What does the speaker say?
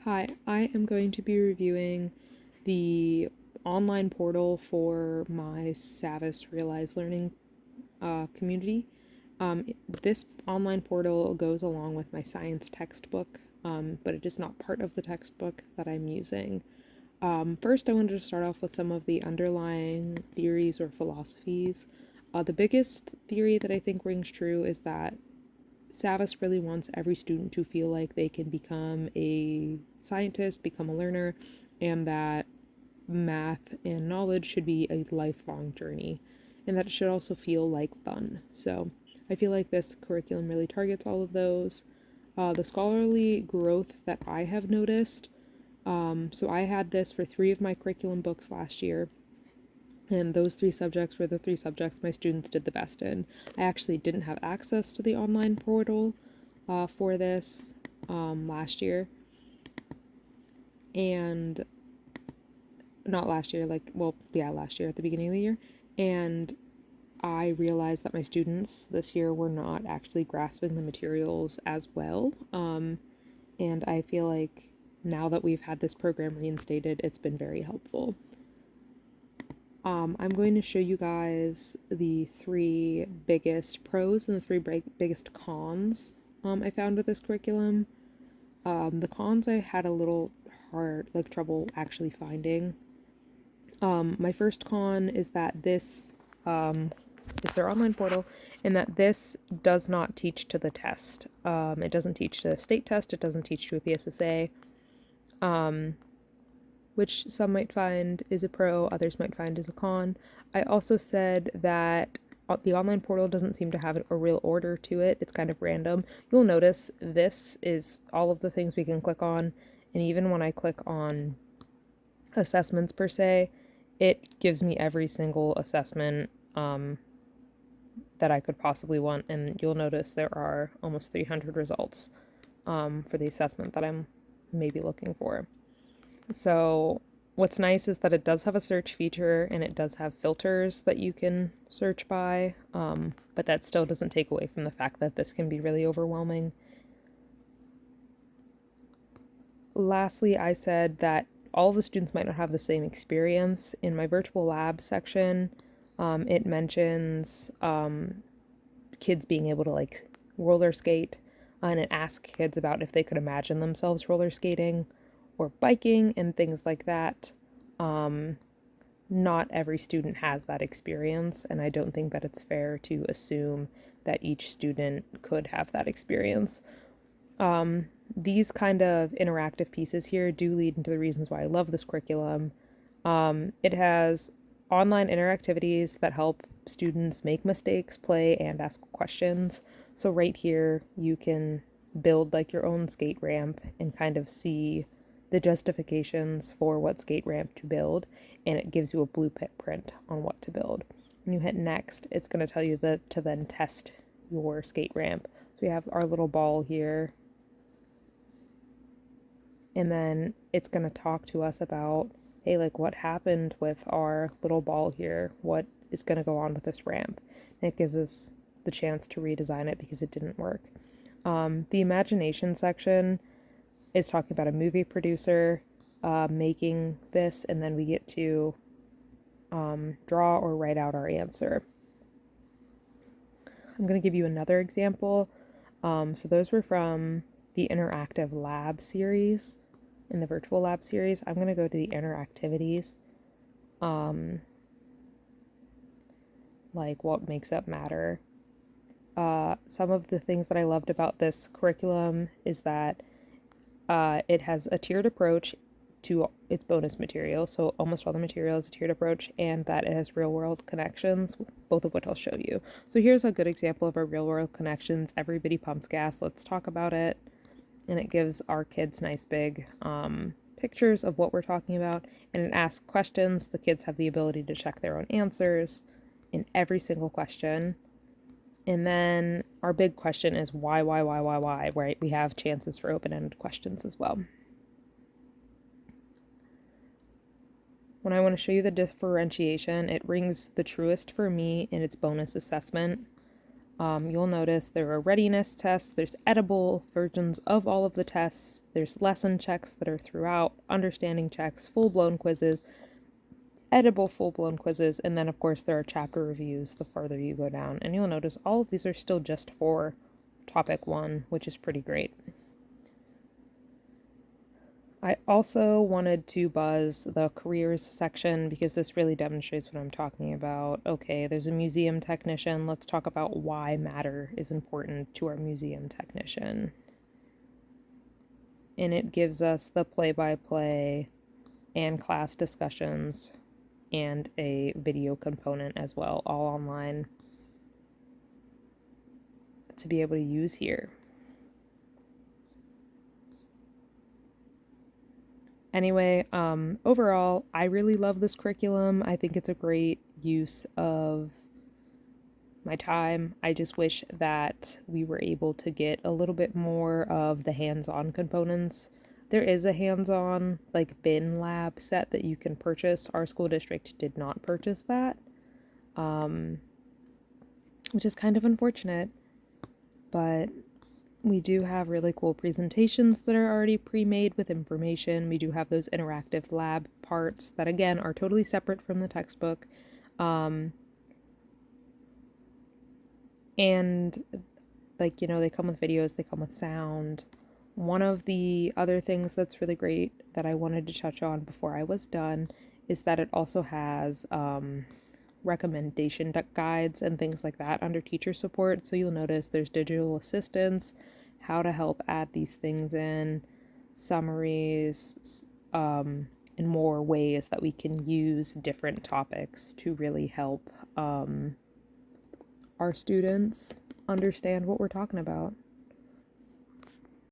Hi, I am going to be reviewing the online portal for my Savvis Realize Learning community. This online portal goes along with my science textbook, but it is not part of the textbook that I'm using. First, I wanted to start off with some of the underlying theories or philosophies. The biggest theory that I think rings true is that Savas really wants every student to feel like they can become a scientist, become a learner, and that math and knowledge should be a lifelong journey, and that it should also feel like fun. So I feel like this curriculum really targets all of those. The scholarly growth that I have noticed. So I had this for 3 of my curriculum books last year, and those 3 subjects were the 3 subjects my students did the best in. I actually didn't have access to the online portal for this last year. And not last year, last year at the beginning of the year. And I realized that my students this year were not actually grasping the materials as well. And I feel like now that we've had this program reinstated, it's been very helpful. I'm going to show you guys the 3 biggest pros and the 3 biggest cons I found with this curriculum. The cons I had a little trouble actually finding. My first con is that this is their online portal, and that this does not teach to the test. It doesn't teach to a state test, it doesn't teach to a PSSA. Which some might find is a pro, others might find is a con. I also said that the online portal doesn't seem to have a real order to it. It's kind of random. You'll notice this is all of the things we can click on, and even when I click on assessments per se, it gives me every single assessment that I could possibly want, and you'll notice there are almost 300 results for the assessment that I'm maybe looking for. So what's nice is that it does have a search feature and it does have filters that you can search by, but that still doesn't take away from the fact that this can be really overwhelming. Lastly, I said that all the students might not have the same experience. In my virtual lab section, it mentions kids being able to roller skate, and it asks kids about if they could imagine themselves roller skating or biking and things like that. Not every student has that experience, and I don't think that it's fair to assume that each student could have that experience. These kind of interactive pieces here do lead into the reasons why I love this curriculum. It has online interactivities that help students make mistakes, play, and ask questions. So right here, you can build your own skate ramp and kind of see the justifications for what skate ramp to build, and it gives you a blueprint on what to build. When you hit next, it's going to tell you to then test your skate ramp. So we have our little ball here, and then it's going to talk to us about, hey, what happened with our little ball here? What is going to go on with this ramp? And it gives us the chance to redesign it because it didn't work. The imagination section is talking about a movie producer making this, and then we get to draw or write out our answer. I'm going to give you another example. So those were from the interactive lab series. In the virtual lab series, I'm going to go to the interactivities. What makes up matter. Some of the things that I loved about this curriculum is that it has a tiered approach to its bonus material, so almost all the material is a tiered approach, and that it has real world connections, both of which I'll show you. So here's a good example of our real world connections. Everybody pumps gas, let's talk about it. And it gives our kids nice big pictures of what we're talking about, and it asks questions. The kids have the ability to check their own answers in every single question. And then our big question is why, right? We have chances for open-ended questions as well. When I want to show you the differentiation, it rings the truest for me in its bonus assessment. You'll notice there are readiness tests, there's editable versions of all of the tests, there's lesson checks that are throughout, understanding checks, full-blown quizzes, editable full-blown quizzes, and then of course there are chapter reviews the farther you go down. And you'll notice all of these are still just for topic 1, which is pretty great. I also wanted to buzz the careers section because this really demonstrates what I'm talking about. Okay, there's a museum technician. Let's talk about why matter is important to our museum technician. And it gives us the play-by-play and class discussions and a video component as well, all online to be able to use here. Anyway, overall, I really love this curriculum. I think it's a great use of my time. I just wish that we were able to get a little bit more of the hands-on components. There is a hands-on, like, bin lab set that you can purchase. Our school district did not purchase that, which is kind of unfortunate, but we do have really cool presentations that are already pre-made with information. We do have those interactive lab parts that, again, are totally separate from the textbook. And, like, you know, they come with videos, they come with sound. One of the other things that's really great that I wanted to touch on before I was done is that it also has recommendation guides and things like that under teacher support. So you'll notice there's digital assistance, how to help add these things in, summaries, and more ways that we can use different topics to really help our students understand what we're talking about.